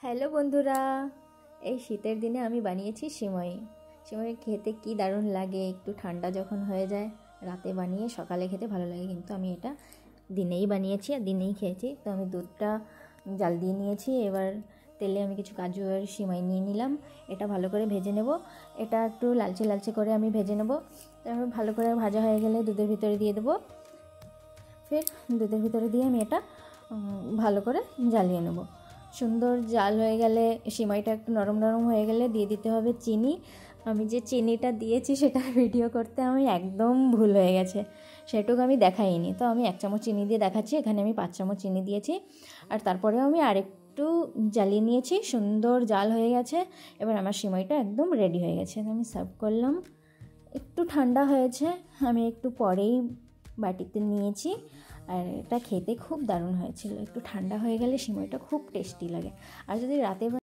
Hello বন্ধুরা, এই শীতের দিনে আমি বানিয়েছি সিমই। সিমই খেতে কি দারুণ লাগে, একটু ঠান্ডা যখন হয়ে যায় রাতে বানিয়ে সকালে খেতে ভালো লাগে। কিন্তু আমি এটা দিনেই বানিয়েছি আর দিনেই খেয়েছি। তো আমি দুধটা জাল দিয়ে নিয়েছি, এবার তেলে আমি কিছু কাজু আর সিমাই নিয়ে নিলাম। এটা ভালো করে ভেজে নেব। এটা একটু লালচে লালচে করে আমি ভেজে নেব। তারপর ভালো করে ভাজা হয়ে গেলে দুধের ভিতরে দিয়ে দেবো। ফের দুধের ভিতরে দিয়ে আমি এটা ভালো করে জ্বালিয়ে নেব। সুন্দর জাল হয়ে গেলে, সিমাইটা একটু নরম নরম হয়ে গেলে দিয়ে দিতে হবে চিনি। আমি যে চিনিটা দিয়েছি সেটা ভিডিও করতে আমি একদম ভুল হয়ে গেছে, সেটুকু আমি দেখাইনি। তো আমি 1 চামচ চিনি দিয়ে দেখাচ্ছি, এখানে আমি 5 চামচ চিনি দিয়েছি। আর তারপরেও আমি আরেকটু জ্বালিয়ে নিয়েছি, সুন্দর জাল হয়ে গেছে। এবার আমার সিমাইটা একদম রেডি হয়ে গেছে, আমি সার্ভ করলাম। একটু ঠান্ডা হয়েছে, আমি একটু পরেই বাটিতে নিয়েছি। আর এটা খেতে খুব দারুণ হয়েছিল। একটু ঠান্ডা হয়ে গেলে সিমইটা খুব টেস্টি লাগে। আর যদি রাতে